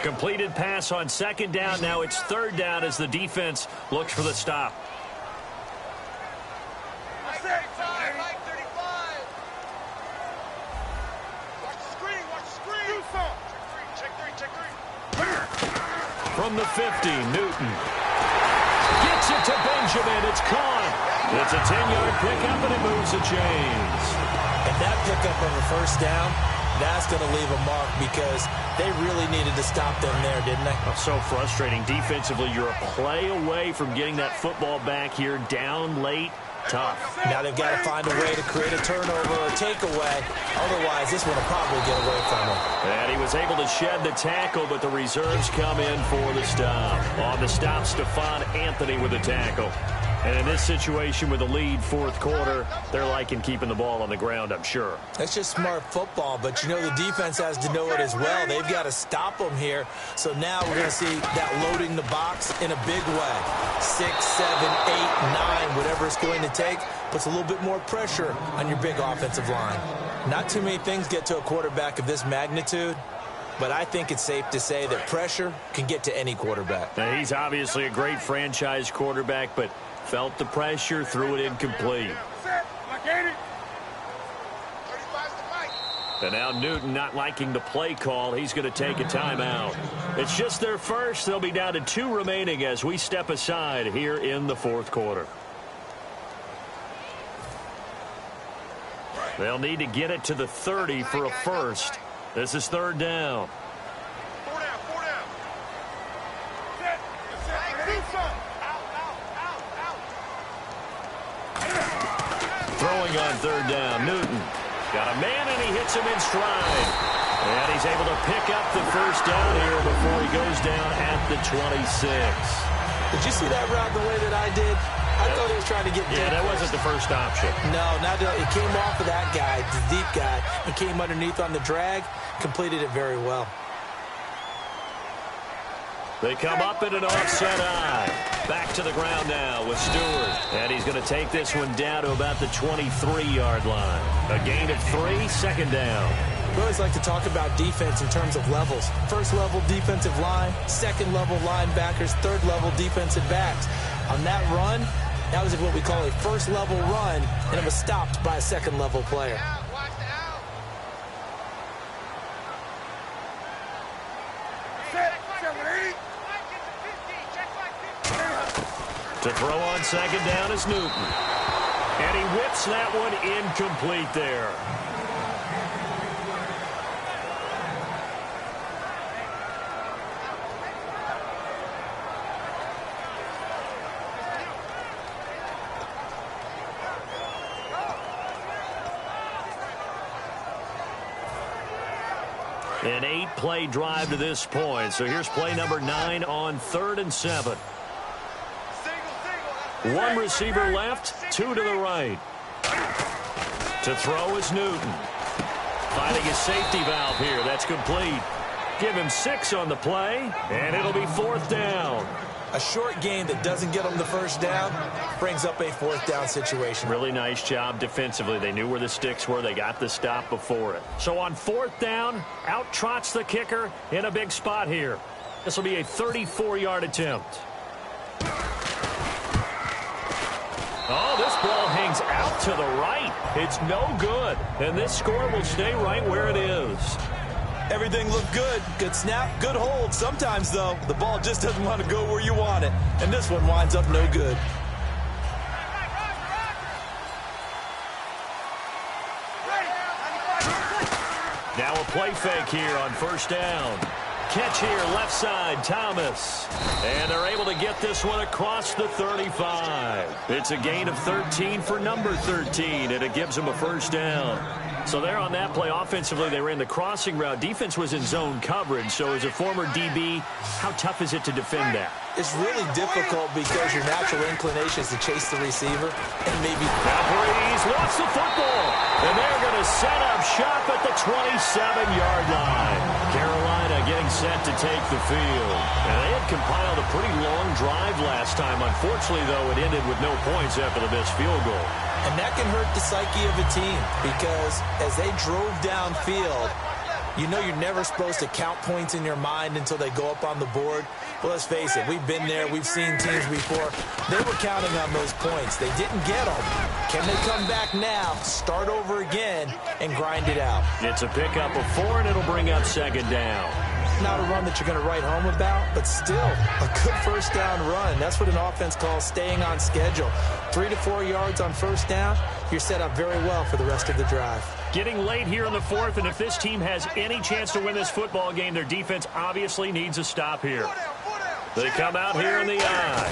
Completed pass on second down. Now it's third down as the defense looks for the stop. From the 50, Newton gets it to Benjamin. It's caught. It's a 10-yard pickup, and it moves the chains. And that pickup of a first down, that's going to leave a mark because they really needed to stop them there, didn't they? Oh, so frustrating. Defensively, you're a play away from getting that football back here, down late. Tough. Now they've got to find a way to create a turnover or takeaway. Otherwise, this one will probably get away from him. And he was able to shed the tackle, but the reserves come in for the stop. On the stop, Stephon Anthony with the tackle. And in this situation with the lead fourth quarter, they're liking keeping the ball on the ground, I'm sure. That's just smart football, but you know the defense has to know it as well. They've got to stop them here. So now we're going to see that loading the box in a big way. 6, 7, 8, 9, whatever it's going to take, puts a little bit more pressure on your big offensive line. Not too many things get to a quarterback of this magnitude, but I think it's safe to say that pressure can get to any quarterback. Now, he's obviously a great franchise quarterback, but felt the pressure, threw it incomplete. And now Newton not liking the play call. He's going to take a timeout. It's just their first. They'll be down to 2 remaining as we step aside here in the fourth quarter. They'll need to get it to the 30 for a first. This is third down. Throwing on third down, Newton. Got a man, and he hits him in stride. And he's able to pick up the first down here before he goes down at the 26. Did you see that route the way that I did? I thought he was trying to get deep. Yeah, that wasn't the first option. No, it came off of that guy, the deep guy. He came underneath on the drag, completed it very well. They come up in an offset eye. Back to the ground now with Stewart. And he's going to take this one down to about the 23-yard line. A gain of 3, second down. We always like to talk about defense in terms of levels. First level defensive line, second level linebackers, third level defensive backs. On that run, that was what we call a first level run, and it was stopped by a second level player. To throw on second down is Newton. And he whips that one incomplete there. An 8-play drive to this point. So here's play number 9 on 3rd and 7. 1 receiver left, 2 to the right. To throw is Newton. Finding his safety valve here. That's complete. Give him 6 on the play, and it'll be 4th down. A short gain that doesn't get them the first down brings up a 4th down situation. Really nice job defensively. They knew where the sticks were. They got the stop before it. So on 4th down, out trots the kicker in a big spot here. This will be a 34-yard attempt. Oh, this ball hangs out to the right. It's no good. And this score will stay right where it is. Everything looked good. Good snap, good hold. Sometimes, though, the ball just doesn't want to go where you want it. And this one winds up no good. Now a play fake here on 1st down. Catch here, left side, Thomas. And they're able to get this one across the 35. It's a gain of 13 for number 13, and it gives them a 1st down. So there on that play, offensively, they ran the crossing route. Defense was in zone coverage. So as a former DB, how tough is it to defend that? It's really difficult because your natural inclination is to chase the receiver and maybe... He's lost the football. And they're going to set up shop at the 27-yard line. Carolina getting set to take the field. And they had compiled a pretty long drive last time. Unfortunately, though, it ended with no points after the missed field goal. And that can hurt the psyche of a team because as they drove downfield, you know you're never supposed to count points in your mind until they go up on the board. Well, let's face it, we've been there. We've seen teams before. They were counting on those points. They didn't get them. Can they come back now, start over again, and grind it out? It's a pickup of 4, and it'll bring up 2nd down. Not a run that you're going to write home about, but still a good 1st down run. That's what an offense calls staying on schedule. 3 to 4 yards on 1st down, you're set up very well for the rest of the drive. Getting late here in the 4th, and if this team has any chance to win this football game, their defense obviously needs a stop here. They come out here in the eye.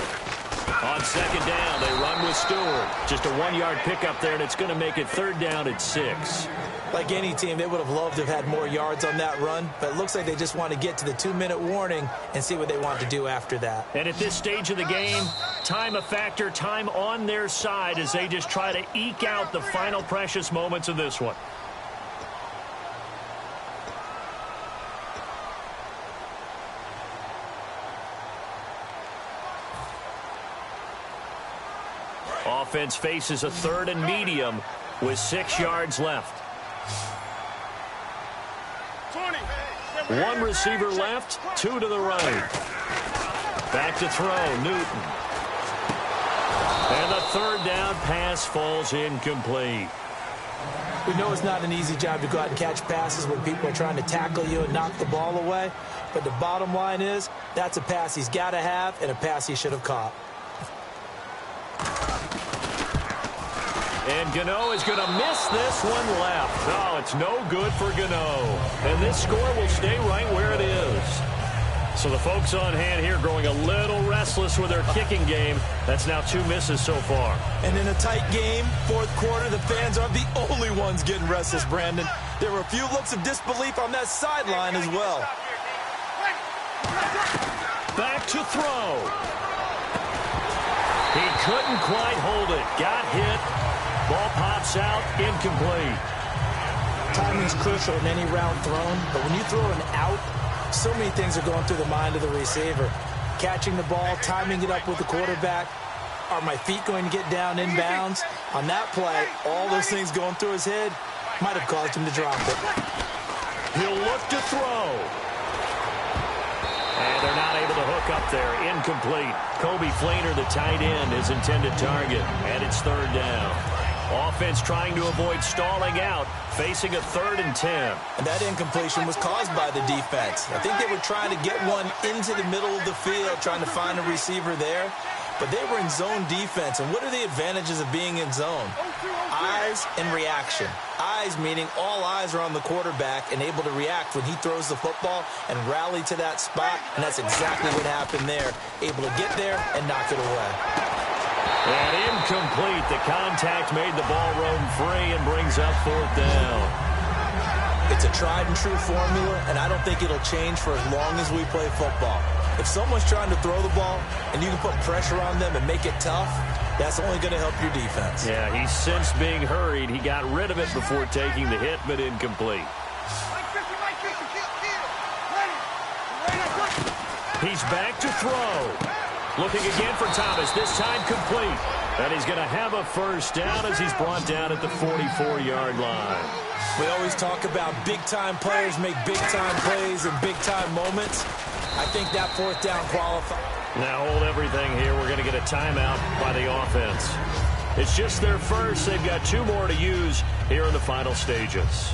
On 2nd down, they run with Stewart. Just a 1-yard pickup there, and it's going to make it 3rd down at 6. Like any team, they would have loved to have had more yards on that run, but it looks like they just want to get to the 2-minute warning and see what they want to do after that. And at this stage of the game, time a factor, time on their side as they just try to eke out the final precious moments of this one. Offense faces a 3rd and medium with 6 yards left. One receiver left, two to the right. Back to throw, Newton. And the third down pass falls incomplete. We know it's not an easy job to go out and catch passes when people are trying to tackle you and knock the ball away. But the bottom line is, that's a pass he's got to have and a pass he should have caught. And Gano is going to miss this one left. Oh, it's no good for Gano. And this score will stay right where it is. So the folks on hand here growing a little restless with their kicking game. That's now 2 misses so far. And in a tight game, fourth quarter, the fans aren't the only ones getting restless, Brandon. There were a few looks of disbelief on that sideline as well. Back to throw. He couldn't quite hold it. Got hit. Ball pops out. Incomplete. Timing's crucial in any route thrown, but when you throw an out, so many things are going through the mind of the receiver. Catching the ball, timing it up with the quarterback. Are my feet going to get down inbounds? On that play, all those things going through his head might have caused him to drop it. He'll look to throw. And they're not able to hook up there. Incomplete. Kobe Flainer, the tight end, his intended target. And it's third down. Offense trying to avoid stalling out, facing a 3rd and 10. And that incompletion was caused by the defense. I think they were trying to get one into the middle of the field, trying to find a receiver there. But they were in zone defense. And what are the advantages of being in zone? Eyes and reaction. Eyes meaning all eyes are on the quarterback and able to react when he throws the football and rally to that spot. And that's exactly what happened there. Able to get there and knock it away. And incomplete. The contact made the ball roam free and brings up 4th down. It's a tried and true formula, and I don't think it'll change for as long as we play football. If someone's trying to throw the ball and you can put pressure on them and make it tough, that's only going to help your defense. Yeah, he sensed being hurried. He got rid of it before taking the hit, but incomplete. He's back to throw. Looking again for Thomas, this time complete. And he's going to have a first down as he's brought down at the 44-yard line. We always talk about big-time players make big-time plays in big-time moments. I think that 4th down qualifies. Now hold everything here. We're going to get a timeout by the offense. It's just their first. They've got 2 more to use here in the final stages.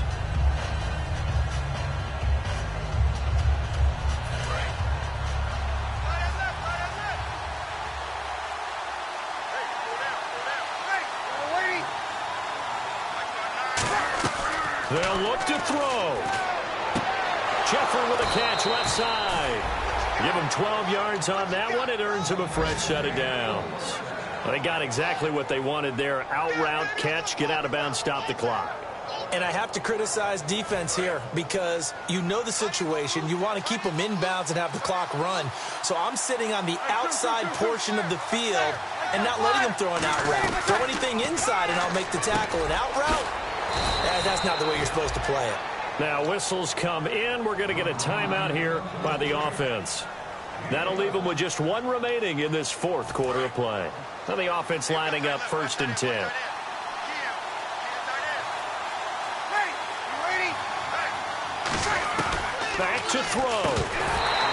They'll look to throw. Jeffrey with a catch left side. Give him 12 yards on that one. It earns him a fresh set of downs. They got exactly what they wanted there. Out route, catch, get out of bounds, stop the clock. And I have to criticize defense here because you know the situation. You want to keep them inbounds and have the clock run. So I'm sitting on the outside portion of the field and not letting them throw an out route. Throw anything inside and I'll make the tackle. An out route? That's not the way you're supposed to play it. Now whistles come in. We're going to get a timeout here by the offense. That'll leave them with just 1 remaining in this 4th quarter of play. Now the offense lining up 1st and 10. Back to throw.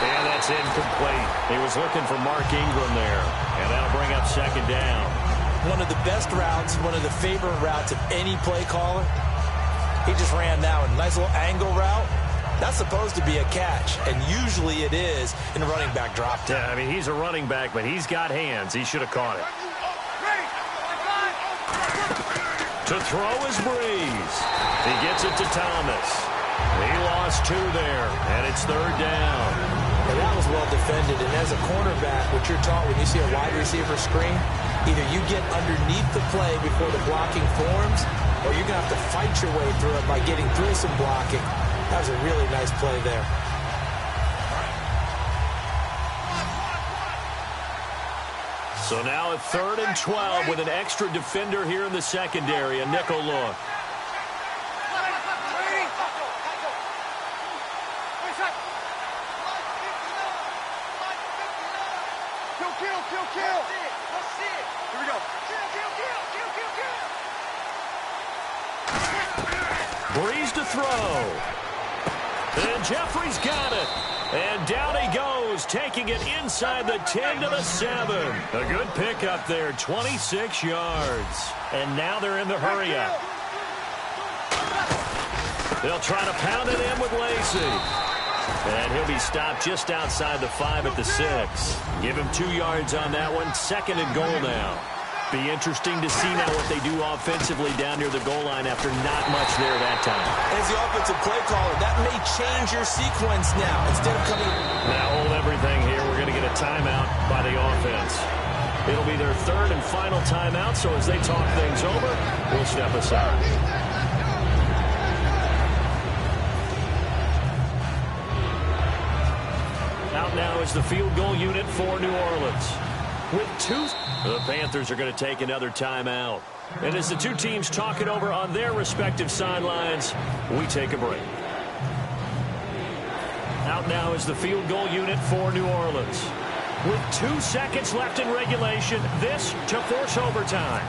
And that's incomplete. He was looking for Mark Ingram there. And that'll bring up 2nd down. One of the best routes, one of the favorite routes of any play caller. He just ran that one. Nice little angle route. That's supposed to be a catch, and usually it is in a running back drop down. Yeah, I mean, he's a running back, but he's got hands. He should have caught it. To throw is Breeze. He gets it to Thomas. He lost 2 there, and it's 3rd down. And that was well defended, and as a cornerback, what you're taught when you see a wide receiver screen, either you get underneath the play before the blocking forms, or you're going to have to fight your way through it by getting through some blocking. That was a really nice play there. So now at 3rd and 12 with an extra defender here in the secondary, a nickel look. Breeze to throw. And Jeffrey's got it. And down he goes, taking it inside the 10 to the 7. A good pickup there, 26 yards. And now they're in the hurry-up. They'll try to pound it in with Lacy. And he'll be stopped just outside the 5 at the 6. Give him 2 yards on that one. 2nd and goal now. Be interesting to see now what they do offensively down near the goal line after not much there that time. As the offensive play caller, that may change your sequence now. Instead of coming... Now hold everything here. We're going to get a timeout by the offense. It'll be their 3rd and final timeout, so as they talk things over, we'll step aside. Out now is the field goal unit for New Orleans. With 2, the Panthers are going to take another timeout. And as the two teams talk it over on their respective sidelines, we take a break. Out now is the field goal unit for New Orleans. With 2 seconds left in regulation, this to force overtime.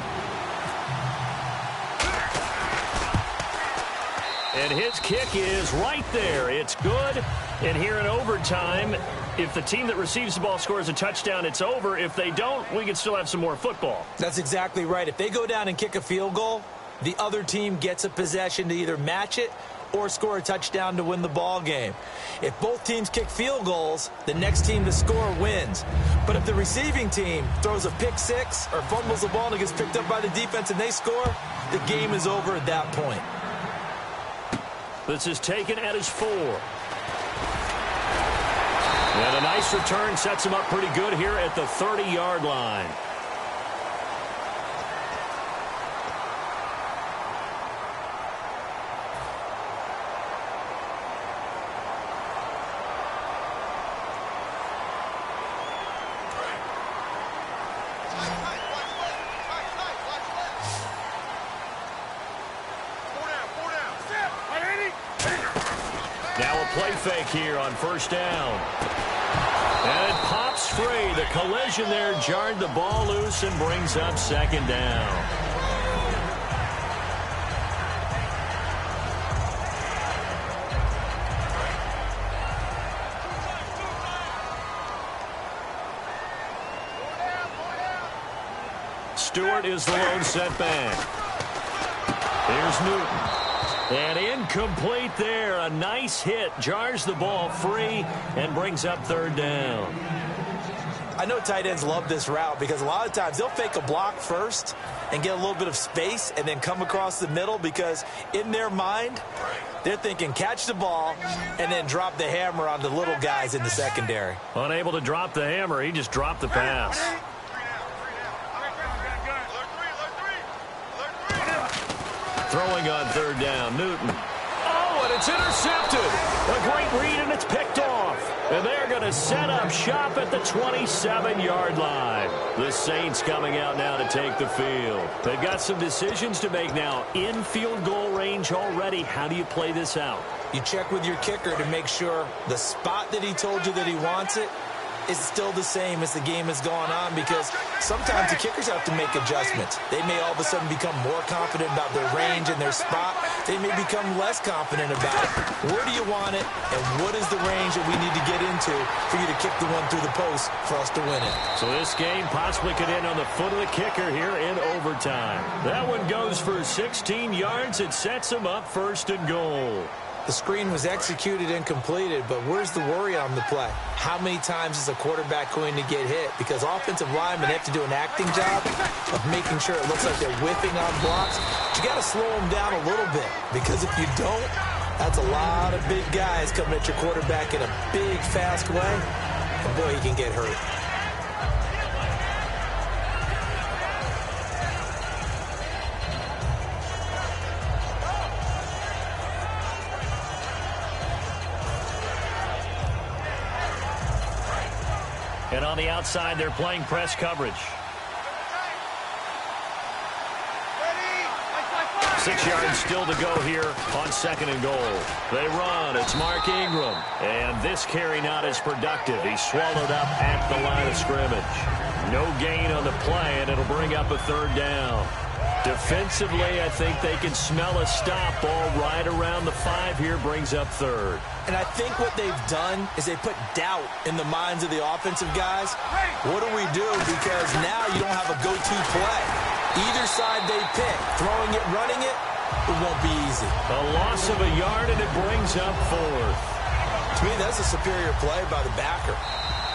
And his kick is right there. It's good. And here in overtime, if the team that receives the ball scores a touchdown, it's over. If they don't, we can still have some more football. That's exactly right. If they go down and kick a field goal, the other team gets a possession to either match it or score a touchdown to win the ball game. If both teams kick field goals, the next team to score wins. But if the receiving team throws a pick 6 or fumbles the ball and it gets picked up by the defense and they score, the game is over at that point. This is taken at his 4. And a nice return sets him up pretty good here at the 30-yard line. Now a play fake here on 1st down. And it pops free. The collision there jarred the ball loose and brings up 2nd down. Stewart is the lone setback. Here's Newton. And incomplete there. A nice hit. Jars the ball free and brings up 3rd down. I know tight ends love this route because a lot of times they'll fake a block first and get a little bit of space and then come across the middle because in their mind, they're thinking catch the ball and then drop the hammer on the little guys in the secondary. Unable to drop the hammer, he just dropped the pass. Throwing on 3rd down, Newton. Oh, and it's intercepted. A great read, and it's picked off. And they're going to set up shop at the 27-yard line. The Saints coming out now to take the field. They've got some decisions to make now. In field goal range already. How do you play this out? You check with your kicker to make sure the spot that he told you that he wants it is still the same as the game has gone on because sometimes the kickers have to make adjustments. They may all of a sudden become more confident about their range and their spot. They may become less confident about it. Where do you want it, and what is the range that we need to get into for you to kick the one through the post for us to win it? So this game possibly could end on the foot of the kicker here in overtime. That one goes for 16 yards. It sets him up 1st and goal. The screen was executed and completed, but where's the worry on the play? How many times is a quarterback going to get hit? Because offensive linemen have to do an acting job of making sure it looks like they're whiffing on blocks. But you got to slow them down a little bit, because if you don't, that's a lot of big guys coming at your quarterback in a big, fast way. And boy, he can get hurt. And on the outside, they're playing press coverage. 6 yards still to go here on 2nd and goal. They run. It's Mark Ingram. And this carry not as productive. He's swallowed up at the line of scrimmage. No gain on the play, and it'll bring up a third down. Defensively, I think they can smell a stop. Ball right around the 5 here, brings up third. And I think what they've done is they put doubt in the minds of the offensive guys. What do we do? Because now you don't have a go-to play. Either side they pick, throwing it, running it, it won't be easy. A loss of a yard, and it brings up fourth. To me, that's a superior play by the backer.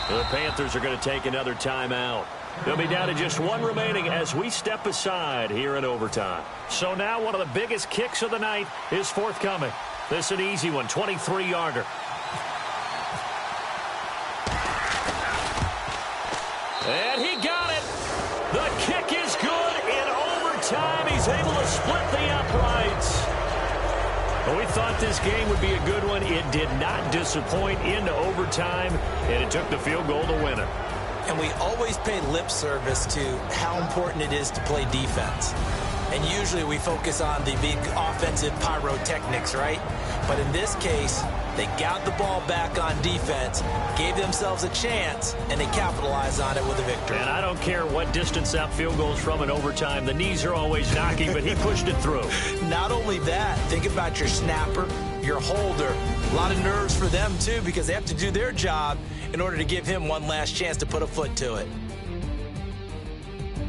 The Panthers are going to take another timeout. They'll be down to just one remaining as we step aside here in overtime. So now one of the biggest kicks of the night is forthcoming. This is an easy one, 23-yarder. And he got it. The kick is good in overtime. He's able to split the uprights. We thought this game would be a good one. It did not disappoint into overtime, and it took the field goal to win it. And we always pay lip service to how important it is to play defense. And usually we focus on the big offensive pyrotechnics, right? But in this case, they got the ball back on defense, gave themselves a chance, and they capitalized on it with a victory. And I don't care what distance that field goal is from in overtime. The knees are always knocking, but he pushed it through. Not only that, think about your snapper, your holder. A lot of nerves for them, too, because they have to do their job in order to give him one last chance to put a foot to it.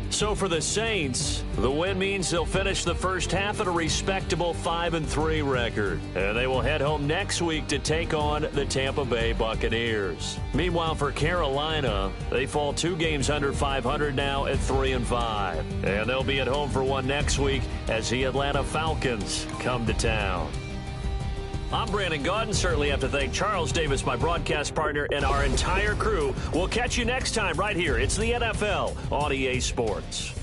So for the Saints, the win means they'll finish the first half at a respectable 5-3 record. And they will head home next week to take on the Tampa Bay Buccaneers. Meanwhile, for Carolina, they fall 2 games under 500 now at 3-5. And they'll be at home for one next week as the Atlanta Falcons come to town. I'm Brandon Gaudin. Certainly have to thank Charles Davis, my broadcast partner, and our entire crew. We'll catch you next time right here. It's the NFL on EA Sports.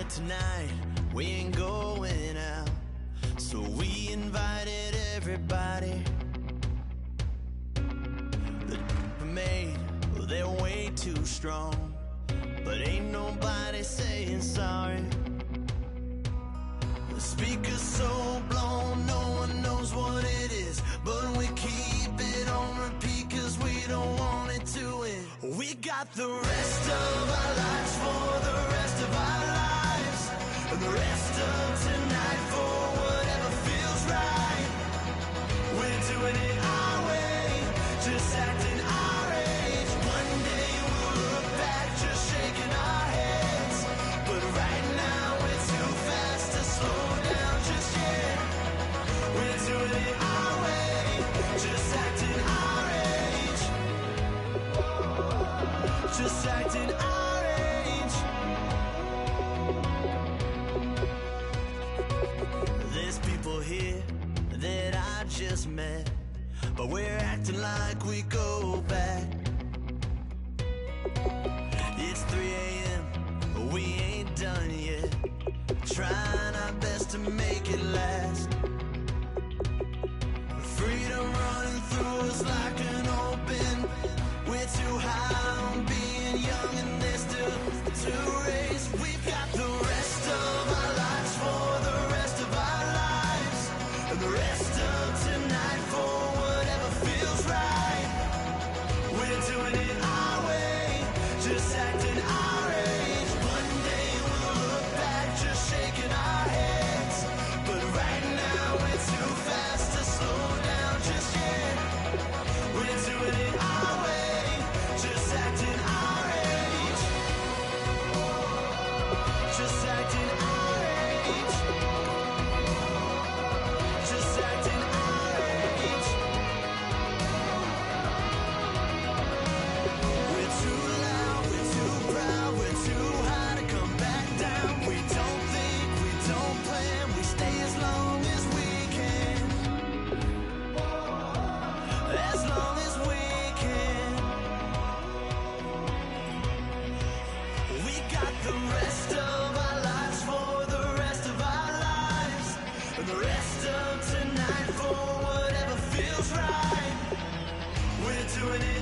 Tonight we ain't going out, so we invited everybody. The made, well, they're way too strong, but ain't nobody saying sorry. The speaker's so blown, no one knows what it is, but we keep it on repeat cause we don't want it to end. We got the rest of our lives for the rest of our lives. And the rest of tonight for whatever feels right. We're doing it our way, just acting our age. One day we'll look back just shaking our heads, but right now we're too fast to slow down just yet. We're doing it our way, just acting our age. Just acting our age. Here that I just met, but we're acting like we go back. It's 3 a.m., we ain't done yet, trying our best to make it last. Freedom running through us like an open. We're too high on being young and there's still to raise. We've got the rest of our lives for the rest of our lives. And the rest of tonight for whatever feels right. We're doing it our way, just acting our age. One day we'll look back just shaking our heads, but right now doing it